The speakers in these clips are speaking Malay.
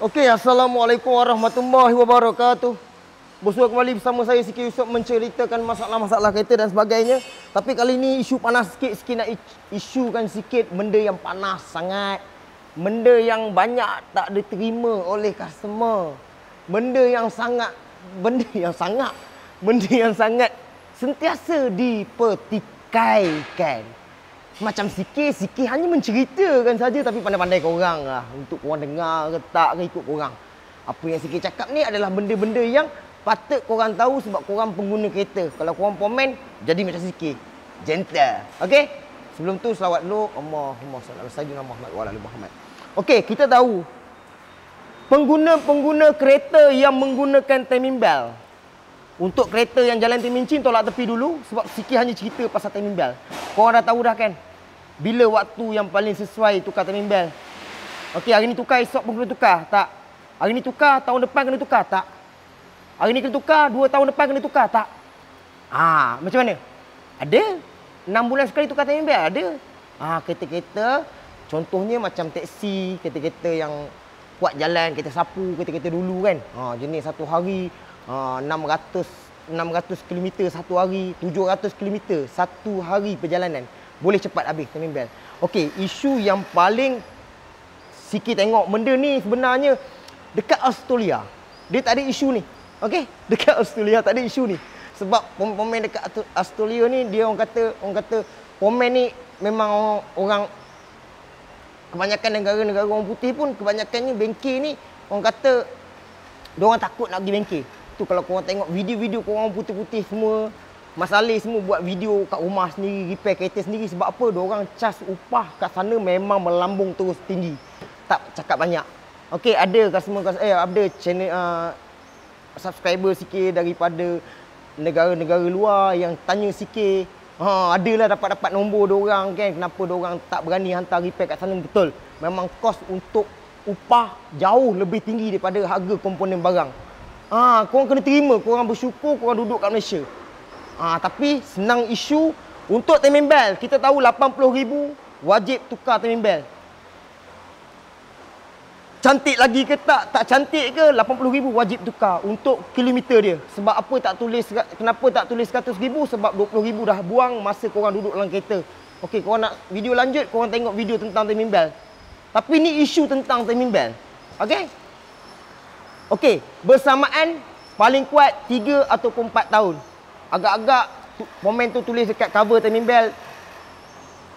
Okey, Assalamualaikum warahmatullahi wabarakatuh. Bersua kembali bersama saya Siki Yusof menceritakan masalah-masalah kereta dan sebagainya. Tapi kali ini isu panas sikit nak isukan sikit benda yang panas sangat. Benda yang banyak tak diterima oleh customer. Benda yang sangat sentiasa dipertikaikan. Macam Siki hanya menceritakan saja, tapi pandai-pandai korang lah untuk korang dengar ke tak ke ikut korang. Apa yang Siki cakap ni adalah benda-benda yang patut korang tahu sebab korang pengguna kereta. Kalau korang komen, jadi macam Siki, gentle. Okey? Sebelum tu selawat dulu. Allahumma salli ala sayyidina Muhammad wa ala ali Muhammad. Okey, kita tahu pengguna kereta yang menggunakan timing belt. Untuk kereta yang jalan Temincin, tolak tepi dulu sebab Siki hanya cerita pasal timing belt. Korang dah tahu dah kan? Bila waktu yang paling sesuai tukar timing belt? Okey, hari ni tukar, esok pun kena tukar? Tak. Hari ni tukar, tahun depan kena tukar? Tak. Hari ni kena tukar, 2 tahun depan kena tukar? Tak. Macam mana? Ada. 6 bulan sekali tukar timing belt? Ada. Kereta-kereta, contohnya macam teksi, kereta-kereta yang kuat jalan, kereta sapu, kereta-kereta dulu kan. Jenis satu hari 600 km satu hari, 700 km satu hari perjalanan. Boleh cepat habis timing belt. Okey, isu yang paling Siki tengok benda ni sebenarnya dekat Australia. Dia tak ada isu ni. Okey, dekat Australia tak ada isu ni. Sebab pemain dekat Australia ni dia orang kata pemain ni memang orang kebanyakan negara-negara orang putih pun kebanyakannya bengkel ni orang kata dia orang takut nak pergi bengkel. Tu kalau korang tengok video-video korang putih-putih semua, Mas Ali semua buat video kat rumah sendiri, repair kereta sendiri. Sebab apa? Diorang cas upah kat sana memang melambung terus tinggi. Tak cakap banyak. Okey, ada ada channel subscriber sikit daripada negara-negara luar yang tanya sikit. Adalah dapat nombor diorang kan. Kenapa diorang tak berani hantar repair kat sana? Betul. Memang kos untuk upah jauh lebih tinggi daripada harga komponen barang. Korang kena terima, korang bersyukur korang duduk kat Malaysia. Tapi senang isu untuk timing belt. Kita tahu 80,000 wajib tukar timing belt. Cantik lagi ke tak cantik ke, 80,000 wajib tukar untuk kilometer dia. Sebab apa kenapa tak tulis 100,000? Sebab 20,000 dah buang masa korang duduk dalam kereta. Okey, korang nak video lanjut, korang tengok video tentang timing belt. Tapi ni isu tentang timing belt. Okey, bersamaan paling kuat 3 ataupun 4 tahun. Agak-agak komen tu tulis dekat cover timing belt.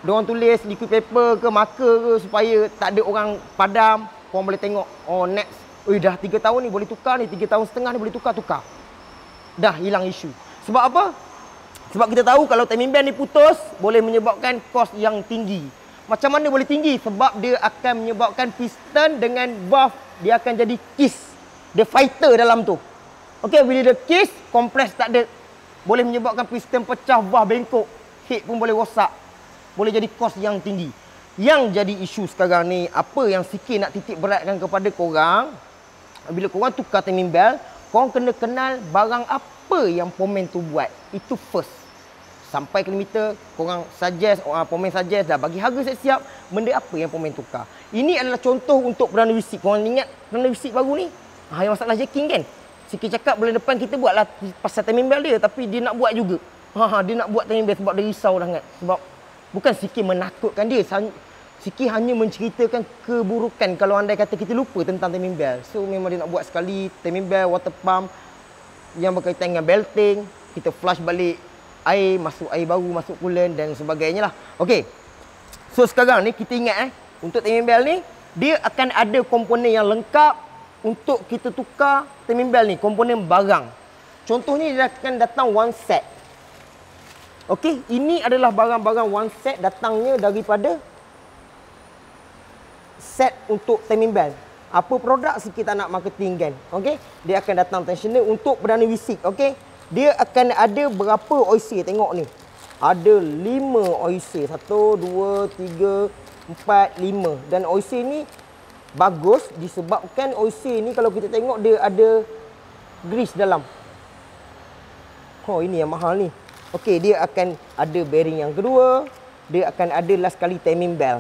Diorang tulis liquid paper ke marker ke supaya tak ada orang padam. Korang boleh tengok, next. Dah 3 tahun ni boleh tukar ni, 3 tahun setengah ni boleh tukar. Dah hilang isu. Sebab apa? Sebab kita tahu kalau timing belt ni putus, boleh menyebabkan kos yang tinggi. Macam mana boleh tinggi? Sebab dia akan menyebabkan piston dengan valve, dia akan jadi kiss. Dia fighter dalam tu. Okey, bila dia kiss, kompres tak ada. Boleh menyebabkan piston pecah, valve bengkok. Head pun boleh rosak. Boleh jadi kos yang tinggi. Yang jadi isu sekarang ni, apa yang Siki nak titik beratkan kepada korang, bila korang tukar timing belt, korang kena kenal barang apa yang pemain tu buat. Itu first. Sampai kilometer, korang suggest, pemain suggest dah bagi harga siap-siap, benda apa yang pemain tukar. Ini adalah contoh untuk Perdana Wisit. Korang ingat Perdana Wisit baru ni? Yang masalah jacking kan? Siki cakap bulan depan kita buatlah pasal timing belt dia, tapi dia nak buat juga. Dia nak buat timing belt sebab dia risau sangat. Sebab bukan Siki menakutkan dia. Siki hanya menceritakan keburukan kalau andai kata kita lupa tentang timing belt. So memang dia nak buat sekali timing belt, water pump yang berkaitan dengan belting. Kita flush balik air, masuk air baru, masuk coolant dan sebagainya lah. Okey. So sekarang ni kita ingat untuk timing belt ni, dia akan ada komponen yang lengkap untuk kita tukar timing belt ni, komponen barang. Contohnya dia akan datang one set. Okey, ini adalah barang-barang one set datangnya daripada set untuk timing belt. Apa produk kita nak marketing kan? Okey, dia akan datang tensioner untuk Perdana Wisit. Okey, dia akan ada berapa OIC? Tengok ni. Ada 5 OIC. 1 2 3 4 5. Dan OIC ni bagus disebabkan OIC ni kalau kita tengok dia ada grease dalam. Ini yang mahal ni. Okey, dia akan ada bearing yang kedua. Dia akan ada last kali timing belt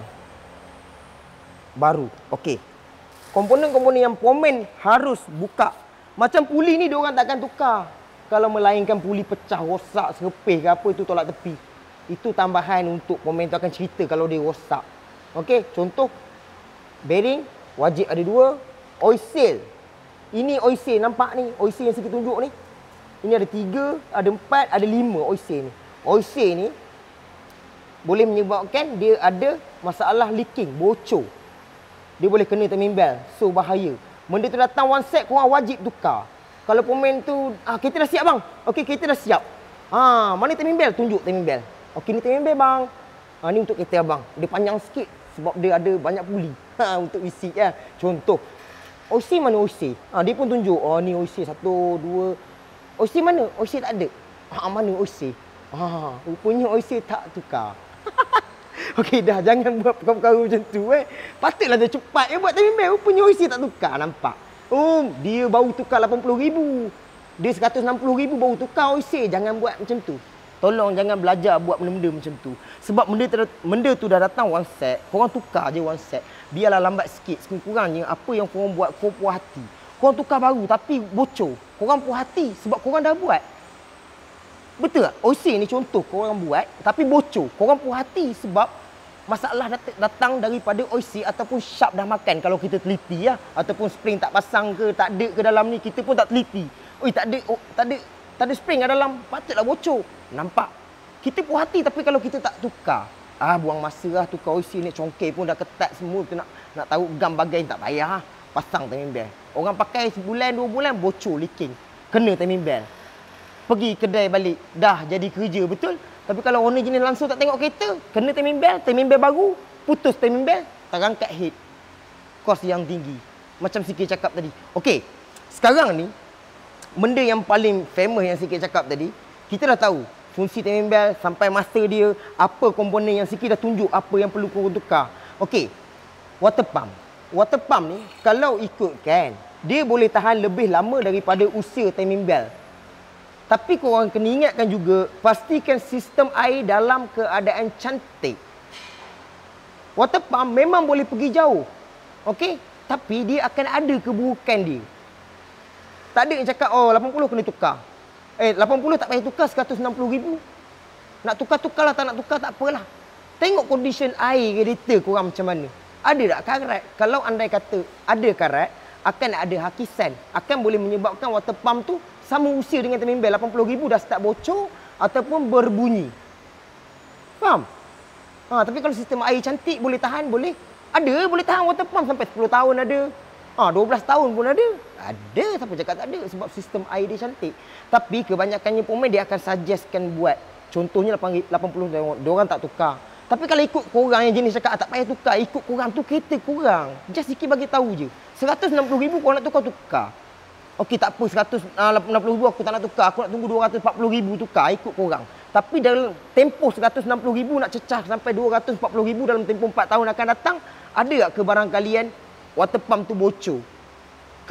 baru. Okey. komponen-komponen yang pomen harus buka. Macam puli ni diorang takkan tukar. Kalau melainkan puli pecah, rosak, serepih ke apa, itu tolak tepi. Itu tambahan untuk pomen tu akan cerita kalau dia rosak. Okey, contoh bearing wajib ada 2. Oil seal. Ini oil seal, nampak ni? Oil seal yang saya tunjuk ni. Ini ada 3, ada 4, ada 5 oil seal ni. Oil seal ni boleh menyebabkan dia ada masalah leaking, bocor. Dia boleh kena timing belt. So bahaya. Benda tu datang one set, korang wajib tukar. Kalau pomen tu, kita dah siap bang. Okey, kita dah siap. Mana timing belt? Tunjuk timing belt. Okey, ni timing belt bang. Ni untuk kereta abang. Dia panjang sikit sebab dia ada banyak puli. Untuk isi ya. Contoh. OC mana OC? Dia pun tunjuk. Ni OC 1, 2. OC mana? OC tak ada. Mana OC? Rupanya OC tak tukar. Okey dah, jangan buat perkara-perkara macam tu Patutlah dia cepat buat timing belt. Rupanya OC tak tukar, nampak? Dia baru tukar 80,000. Dia 160,000 baru tukar OC. Jangan buat macam tu. Tolong jangan belajar buat benda-benda macam tu. Sebab benda tu dah datang one set, korang tukar je one set. Biarlah lambat sikit, sekurang-kurangnya apa yang korang buat, korang puas hati. Korang tukar baru tapi bocor. Korang puas hati sebab korang dah buat. Betul tak? OC ni contoh korang buat tapi bocor. Korang puas hati sebab masalah datang daripada OC ataupun sharp dah makan kalau kita teliti ya. Ataupun spring tak pasang ke, tak ada ke dalam ni, kita pun tak teliti. Tak ada spring kat dalam, patutlah bocor. Nampak? Kita puas hati tapi kalau kita tak tukar, buang masa lah tukar OC ni, congkeh pun dah ketat semua. Kita nak tahu gam bagai tak payah pasang timing belt. Orang pakai sebulan 2 bulan bocor, leaking. Kena timing belt. Pergi kedai balik, dah jadi kerja betul. Tapi kalau owner jenis langsung tak tengok kereta, kena timing belt baru, putus timing belt, terangkat head. Kos yang tinggi. Macam Sikit cakap tadi. Okey, sekarang ni, benda yang paling famous yang Sikit cakap tadi, kita dah tahu fungsi timing belt sampai masa dia, apa komponen yang Sikit dah tunjuk, apa yang perlu korang tukar. Okey, water pump. Water pump ni, kalau ikutkan, dia boleh tahan lebih lama daripada usia timing belt. Tapi korang kena ingatkan juga, pastikan sistem air dalam keadaan cantik. Water pump memang boleh pergi jauh. Okey? Tapi dia akan ada keburukan dia. Tak ada yang cakap, 80 kena tukar. 80 tak payah tukar, 160,000. Nak tukar-tukarlah, tak nak tukar tak apalah. Tengok condition air radiator korang macam mana. Ada tak karat? Kalau andai kata ada karat, akan ada hakisan. Akan boleh menyebabkan water pump tu sama usia dengan timing belt, 80,000 dah start bocor ataupun berbunyi. Faham? Tapi kalau sistem air cantik boleh tahan, boleh. Ada, boleh tahan water pump sampai 10 tahun ada. 12 tahun pun ada. Ada, siapa cakap tak ada sebab sistem air dia cantik. Tapi kebanyakannya pemain dia akan suggestkan buat. Contohnya 80 diorang tak tukar. Tapi kalau ikut korang yang jenis cakap tak payah tukar, ikut korang tu kereta korang. Just sikit bagi tahu je. 160,000 korang nak tukar. Okey tak apa, 160,000 aku tak nak tukar. Aku nak tunggu 240,000 tukar, ikut korang. Tapi dalam tempoh 160,000 nak cecah sampai 240,000 dalam tempoh 4 tahun akan datang, ada tak kebarangkalian water pump tu bocor?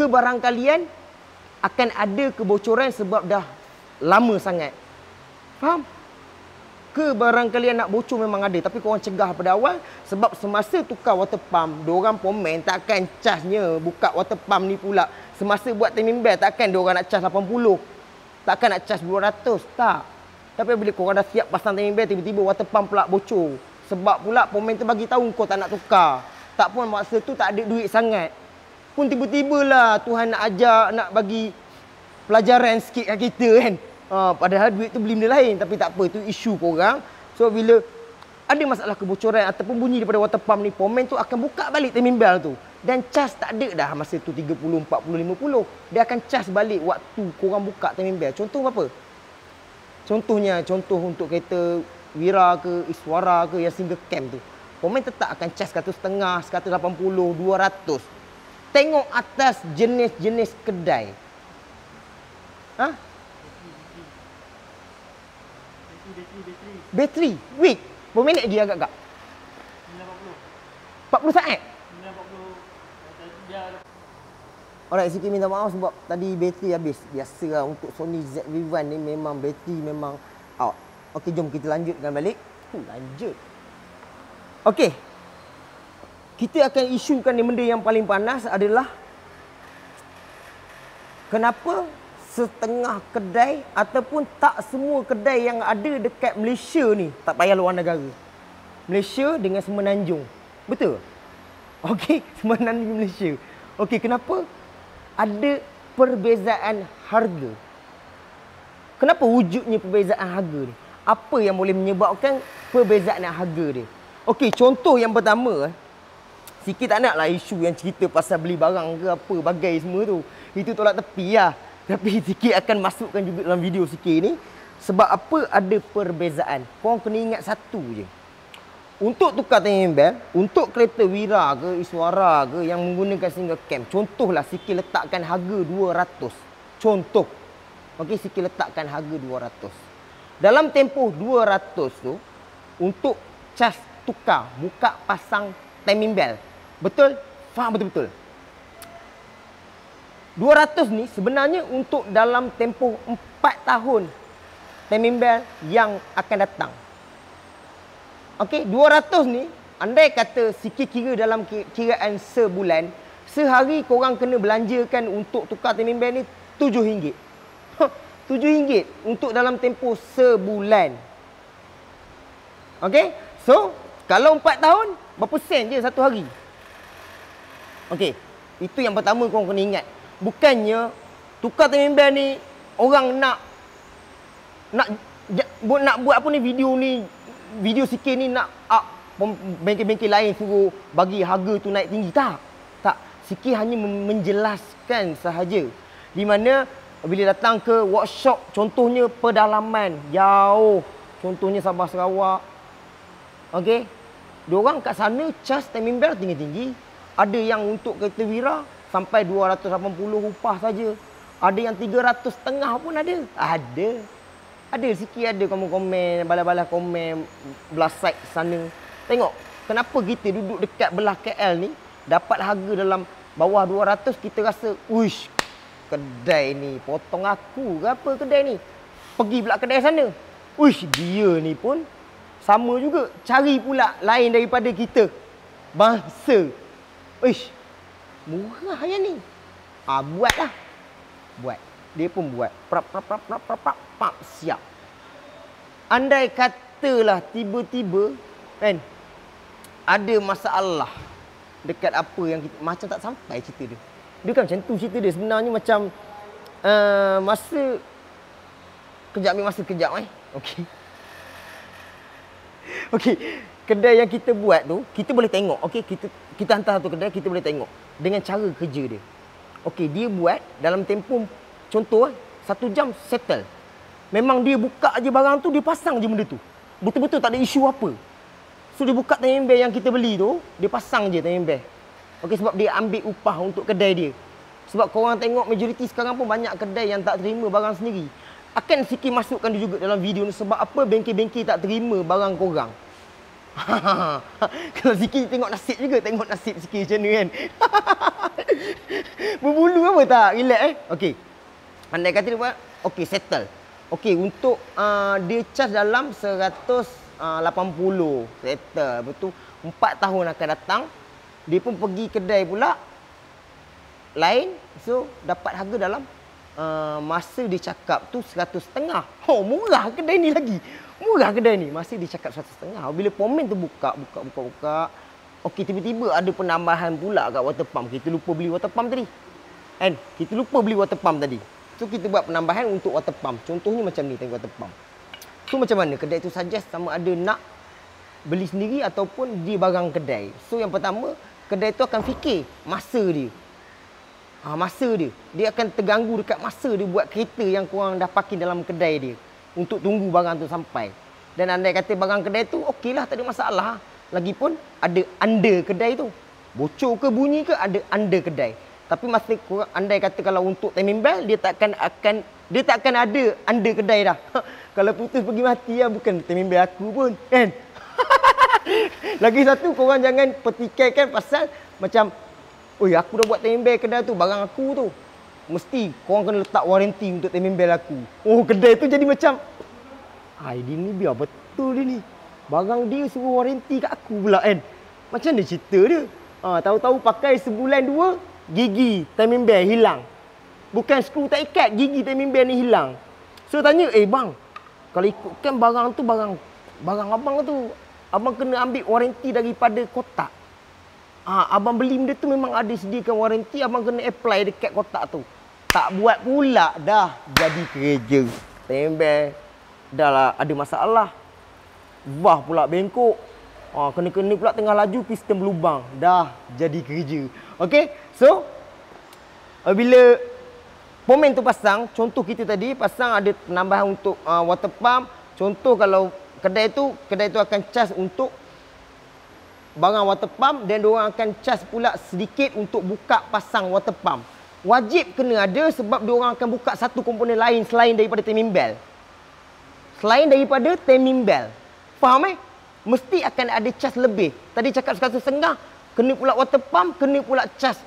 Kebarangkalian akan ada kebocoran sebab dah lama sangat. Faham? Kebarangkalian nak bocor memang ada, tapi korang cegah pada awal sebab semasa tukar water pump, diorang pomen takkan charge-nya buka water pump ni pula. Semasa buat timing belt takkan diorang nak charge 80. Takkan nak charge 200, tak. Tapi bila korang dah siap pasang timing belt, tiba-tiba water pump pula bocor. Sebab pula pomen tu bagi tahu kau tak nak tukar. Tak pun masa tu tak ada duit sangat. Pun tiba-tibalah Tuhan nak ajar, nak bagi pelajaran sikit kat kita kan. Padahal duit tu beli benda lain, tapi tak apa, tu isu korang. So bila ada masalah kebocoran ataupun bunyi daripada water pump ni, pomen tu akan buka balik timing belt tu. Dan cas tak ada dah masa tu 30, 40, 50. Dia akan cas balik waktu korang buka timing belt. Contoh apa? Contohnya, contoh untuk kereta Wira ke, Iswara ke yang single cam tu. Pomen tetap akan cas 150, 180, 200. Tengok atas jenis-jenis kedai. Bateri. Week. Berapa minit lagi agak-agak? 40 saat? 40. Alright, sikit minta maaf sebab tadi bateri habis. Biasalah untuk Sony ZV-1 ni memang bateri memang out. Okey, jom kita lanjutkan balik. Lanjut. Okey. kita akan isukan yang benda yang paling panas adalah kenapa setengah kedai ataupun tak semua kedai yang ada dekat Malaysia ni, tak payah luar negara, Malaysia dengan Semenanjung. Betul? Okey, Semenanjung Malaysia. Okey, kenapa ada perbezaan harga? Kenapa wujudnya perbezaan harga ni? Apa yang boleh menyebabkan perbezaan harga dia? Okey, contoh yang pertama, sikit tak naklah isu yang cerita pasal beli barang ke apa bagai semua tu. Itu tolak tepi lah. Tapi sikit akan masukkan juga dalam video sikit ni. Sebab apa ada perbezaan? Korang kena ingat satu je. Untuk tukar timing belt, untuk kereta Wira ke, Iswara ke yang menggunakan single cam, contohlah sikit letakkan harga 200. Contoh. Okey, sikit letakkan harga 200. Dalam tempoh 200 tu, untuk cas tukar, buka pasang timing belt. Betul? Faham betul-betul? 200 ni sebenarnya untuk dalam tempoh 4 tahun timing belt yang akan datang. Okey, 200 ni andai kata sikit kira dalam kiraan sebulan, sehari korang kena belanjakan untuk tukar timing belt ni RM7. RM7 untuk dalam tempoh sebulan. Okey? So, kalau 4 tahun, berapa sen je satu hari? Okey, itu yang pertama korang kena ingat. Bukannya tukar timing belt ni orang nak buat apa ni, video sikit ni nak bengkel-bengkel lain suruh bagi harga tu naik tinggi. Tak. Sikit hanya menjelaskan sahaja. Di mana bila datang ke workshop, contohnya pedalaman jauh, contohnya Sabah Sarawak. Okey. Diorang kat sana cas timing belt tinggi-tinggi. Ada yang untuk kereta Wira sampai 280 upah saja. Ada yang 300.5 pun ada. Ada sikit ada komen-komen, balas-balas komen belah side sana. Tengok, kenapa kita duduk dekat belah KL ni dapat harga dalam bawah 200, kita rasa, uish, kedai ni potong aku ke apa kedai ni. Pergi pula kedai sana. Uish, dia ni pun sama juga. Cari pula lain daripada kita. Bangsa. Uish, murah yang ni. Buatlah. Buat. Dia pun buat. Prap, siap. Andai katalah tiba-tiba kan ada masalah dekat apa yang kita, macam tak sampai cerita dia. Dia kan macam tu cerita dia. Sebenarnya macam masa kejap. Okey. Okey, kedai yang kita buat tu, kita boleh tengok. Okey, kita hantar satu kedai, kita boleh tengok dengan cara kerja dia. Okey, dia buat dalam tempoh contoh 1 jam settle. Memang dia buka je barang tu, dia pasang je benda tu. Betul-betul tak ada isu apa. So dia buka timing belt yang kita beli tu, dia pasang je timing belt. Okey, sebab dia ambil upah untuk kedai dia. Sebab korang tengok majoriti sekarang pun banyak kedai yang tak terima barang sendiri. Akan sikit masukkan dia juga dalam video ni. Sebab apa bengkel-bengkel tak terima barang korang. Kalau sikit tengok nasib juga. Tengok nasib sikit macam ni kan. Berbulu apa tak? Relax Okey. Andai kata dia buat, okey, settle. Okey, untuk dia charge dalam 180. Settle. Betul. 4 tahun akan datang. Dia pun pergi kedai pula lain. So, dapat harga dalam masa dia cakap tu 100.5. Oh, murah kedai ni lagi. Murah kedai ni. Masa dia cakap 100.5. Bila komen tu buka. Okey, tiba-tiba ada penambahan pula kat water pump. Kita lupa beli water pump tadi. Kan? Kita lupa beli water pump tadi. So, kita buat penambahan untuk water pump. Contohnya macam ni, tengok water pump. So, macam mana? Kedai tu suggest sama ada nak beli sendiri ataupun di barang kedai. So, yang pertama, kedai tu akan fikir masa dia. Masa dia. Dia akan terganggu dekat masa dia buat kereta yang korang dah parking dalam kedai dia. Untuk tunggu barang tu sampai. Dan andai kata barang kedai tu, okeylah, tak ada masalah. Lagipun, ada under kedai tu. Bocor ke bunyi ke, ada under kedai. Tapi masa korang, andai kata kalau untuk timing belt, dia takkan ada under kedai dah. Kalau putus pergi mati lah, bukan timing belt aku pun. Kan? Lagi satu, korang jangan petikaikan pasal macam, oi, aku dah buat timing belt kedai tu, barang aku tu. Mesti korang kena letak waranti untuk timing belt aku. Oh, kedai tu jadi macam, dia ni biar betul dia ni. Barang dia suruh waranti kat aku pula kan. Macam mana cerita dia? Tahu-tahu pakai sebulan dua, gigi timing belt hilang. Bukan skru tak ikat, gigi timing belt ni hilang. So tanya, bang, kalau ikutkan barang tu, barang abang tu, abang kena ambil waranti daripada kotak. Abang beli benda tu memang ada sediakan waranti, abang kena apply dekat kotak tu. Tak buat pula, dah jadi kerja. Tembel, dah lah ada masalah. Wah pula bengkok. Kena-kena pula tengah laju, piston berlubang. Dah jadi kerja. Okey, so bila pomen tu pasang, contoh kita tadi pasang ada penambahan untuk water pump. Contoh kalau kedai tu akan cas untuk barang water pump dan diorang akan cas pula sedikit untuk buka pasang water pump. Wajib kena ada sebab diorang akan buka satu komponen lain selain daripada timing belt. Selain daripada timing belt. Faham Mesti akan ada cas lebih. Tadi cakap 150, kena pula water pump, kena pula cas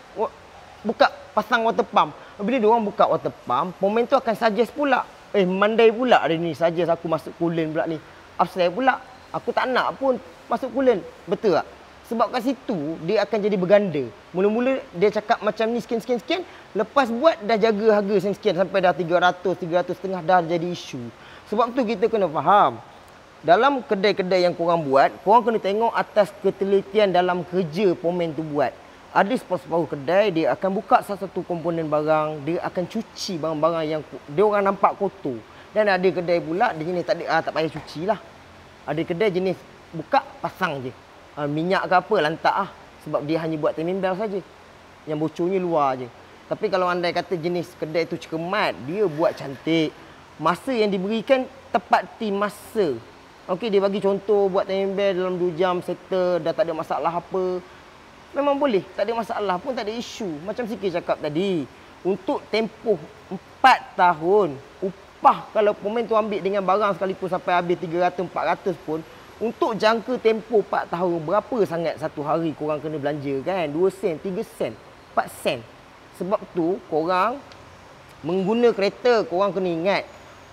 buka pasang water pump. Bila diorang buka water pump, pomen tu akan suggest pula. Mandai pula hari ni suggest aku masuk coolant pula ni. Upstairs pula. Aku tak nak pun masuk coolant. Betul tak? Sebab kat situ, dia akan jadi berganda. Mula-mula dia cakap macam ni sekian. Lepas buat dah jaga harga sekian sampai dah 300 dah jadi isu. Sebab tu kita kena faham. Dalam kedai-kedai yang korang buat, korang kena tengok atas ketelitian dalam kerja pomen tu buat. Ada separuh kedai, dia akan buka satu komponen barang, dia akan cuci barang-barang yang dia orang nampak kotor. Dan ada kedai pula, dia jenis tak payah cuci lah. Ada kedai jenis buka, pasang je. Minyak ke apa, lantak sebab dia hanya buat timing belt saja. Yang bocornya luar je. Tapi kalau andai kata jenis kedai tu cermat, dia buat cantik. Masa yang diberikan, tepati masa. Okey, dia bagi contoh buat timing belt dalam 2 jam, settle, dah tak ada masalah apa. Memang boleh, tak ada masalah pun, tak ada isu. Macam Sikit cakap tadi, untuk tempoh 4 tahun, upah kalau pemain tu ambil dengan barang sekalipun sampai habis 300-400 pun, untuk jangka tempoh 4 tahun, berapa sangat satu hari korang kena belanja kan? 2 sen, 3 sen, 4 sen. Sebab tu, korang mengguna kereta, korang kena ingat,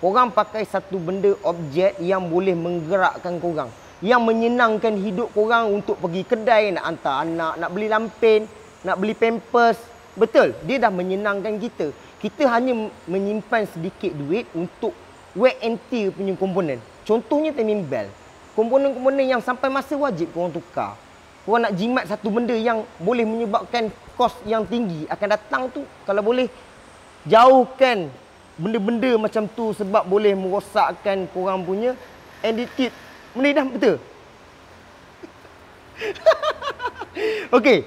korang pakai satu benda objek yang boleh menggerakkan korang. Yang menyenangkan hidup korang untuk pergi kedai, nak hantar anak, nak beli lampin, nak beli pampers. Betul, dia dah menyenangkan kita. Kita hanya menyimpan sedikit duit untuk wear and tear punya komponen. Contohnya timing belt. Komponen-komponen yang sampai masa wajib korang tukar. Korang nak jimat satu benda yang boleh menyebabkan kos yang tinggi akan datang tu, kalau boleh jauhkan benda-benda macam tu sebab boleh merosakkan korang punya attitude. Benda dah betul. Okey.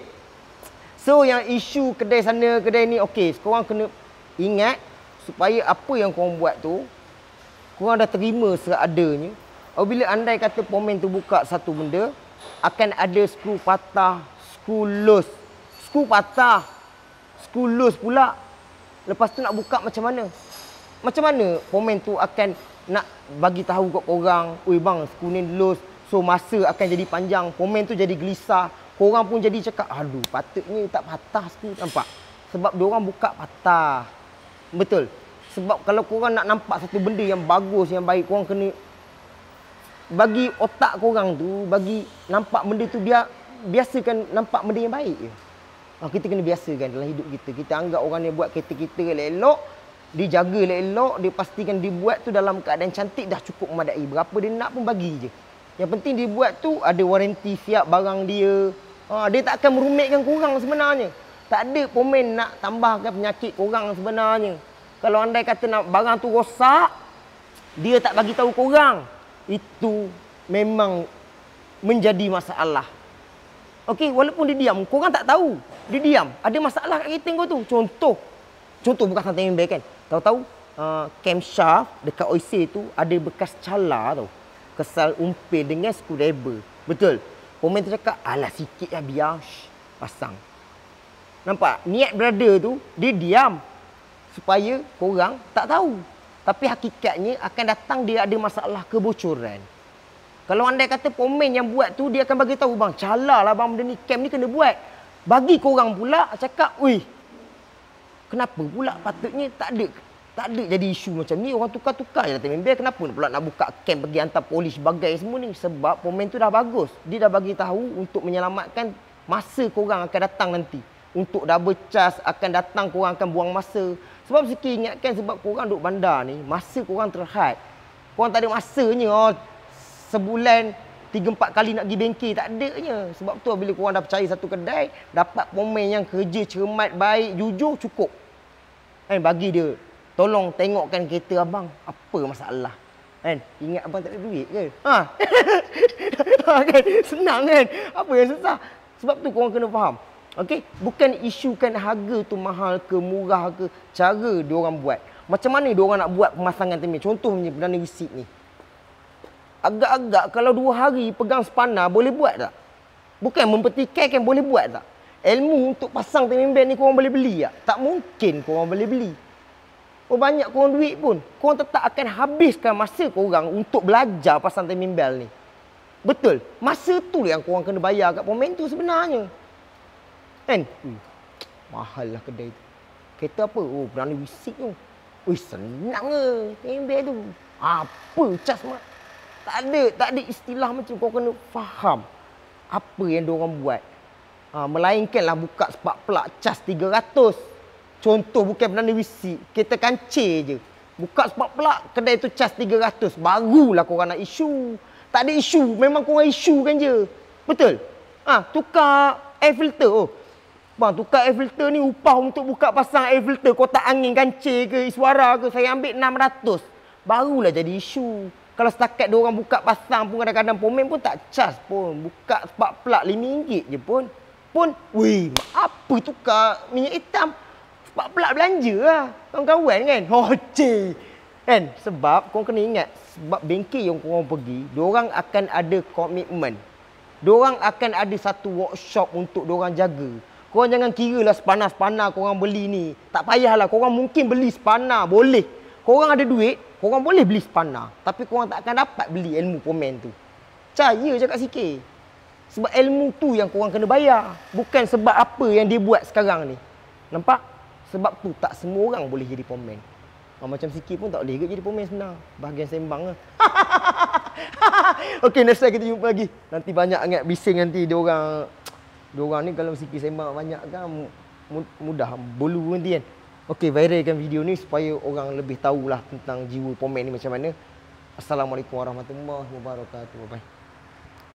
So yang isu kedai sana, kedai ni, okey, korang kena ingat supaya apa yang korang buat tu korang dah terima seadanya. Apabila andai kata pomen tu buka satu benda, akan ada skru patah, skru loose. Skru patah, skru loose pula. Lepas tu nak buka macam mana? Macam mana pomen tu akan nak bagi tahu kat korang, "Oi bang, skru ni loose." So masa akan jadi panjang, pomen tu jadi gelisah. Korang pun jadi cakap, "Aduh, patutnya tak patah skru." Nampak? Sebab diorang buka patah. Betul. Sebab kalau korang nak nampak satu benda yang bagus, yang baik, korang kena bagi otak korang tu, bagi nampak benda tu, biasakan nampak benda yang baik je. Kita kena biasakan dalam hidup kita. Kita anggap orang yang buat kereta kita elok-elok, dijaga elok-elok, dia pastikan dibuat tu dalam keadaan cantik, dah cukup memadai. Berapa dia nak pun bagi je. Yang penting dia buat tu ada waranti siap barang dia. Dia tak akan merumitkan korang sebenarnya. Tak ada pomen nak tambahkan penyakit korang sebenarnya. Kalau andai kata nak barang tu rosak, dia tak bagi tahu korang, itu memang menjadi masalah. Okey, walaupun dia diam, korang tak tahu. Dia diam, ada masalah kat kereta kau tu. Contoh bukan something bad kan. Tahu-tahu camshaft dekat OIC tu ada bekas cala tau. Kesal umpil dengan screwdriver. Betul. Komen tu cakap, "Alah sikit lah biar." Pasang. Nampak? Niat brother tu, dia diam supaya korang tak tahu. Tapi hakikatnya akan datang dia ada masalah kebocoran. Kalau andai kata pomen yang buat tu, dia akan bagi tahu, "Bang, cala lah bang, benda ni, cam ni kena buat." Bagi korang pula cakap, "Ui, kenapa pula patutnya tak ada jadi isu macam ni, orang tukar-tukar je lah timing belt, kenapa pula nak buka cam pergi hantar polis bagai semua ni?" Sebab pomen tu dah bagus. Dia dah bagi tahu untuk menyelamatkan Masa korang akan datang nanti. Untuk double charge akan datang, korang akan buang masa. Sebab sikit ingatkan, sebab korang duduk bandar ni, masa korang terhad. Korang tak ada masanya. Sebulan 3-4 kali nak pergi bengkel, tak adanya. Sebab tu bila korang dah percaya satu kedai, dapat pemain yang kerja cermat, baik, jujur, cukup. Bagi dia, tolong tengokkan kereta abang, apa masalah. Ingat abang tak ada duit ke? Kan? Senang kan? Apa yang susah? Sebab tu korang kena faham. Okey, bukan isukan harga tu mahal ke murah ke, cara diorang buat. Macam mana diorang nak buat pemasangan termin? Contohnya Perdana Wisit ni. Agak-agak kalau 2 hari pegang spana boleh buat tak? Bukan mempertikaikan, boleh buat tak? Ilmu untuk pasang timing belt ni korang boleh beli tak? Tak mungkin korang boleh beli. Banyak korang duit pun, korang tetap akan habiskan masa korang untuk belajar pasang timing belt ni. Betul? Masa tu yang korang kena bayar kat pemain tu sebenarnya. Kan? Mahal lah kedai tu. Kereta apa? Perdana Wisit tu. Senang ke timing belt tu. Apa cas mak? Tak ada istilah macam kau kena faham apa yang diorang buat. Melainkanlah buka spark plug cas 300. Contoh bukan Perdana Wisit, kereta kancil je. Buka spark plug, kedai tu cas 300. Barulah korang nak isu. Tak ada isu, memang korang isukan je. Betul? Tukar air filter. Bang, tukar air filter ni upah untuk buka pasang air filter kotak angin kancil ke, Iswara ke, saya ambil 600. Barulah jadi isu. Kalau setakat diorang buka pasang pun kadang-kadang pemain pun tak cas pun. Buka spark plug RM5 je pun. Apa tukar minyak hitam? Spark plug belanja lah. Kawan-kawan kan? Kan? Sebab korang kena ingat, sebab bengkel yang korang pergi, diorang akan ada komitmen. Diorang akan ada satu workshop untuk diorang jaga. Korang jangan kira lah spana-spana korang beli ni. Tak payahlah, korang mungkin beli spana, boleh. Korang ada duit, korang boleh beli spana. Tapi korang tak akan dapat beli ilmu pemain tu. Percaya cakap sikit. Sebab ilmu tu yang korang kena bayar. Bukan sebab apa yang dia buat sekarang ni. Nampak? Sebab tu tak semua orang boleh jadi pemain. Macam sikit pun tak boleh ke jadi pemain sebenar. Bahagian sembang lah. Okey, next time kita jumpa lagi. Nanti banyak sangat bising nanti diorang ni kalau sikit sembang banyak kan mudah bolu nanti kan. Okey, viralkan video ni supaya orang lebih tahulah tentang jiwa pemain ni macam mana. Assalamualaikum warahmatullahi wabarakatuh. Bye.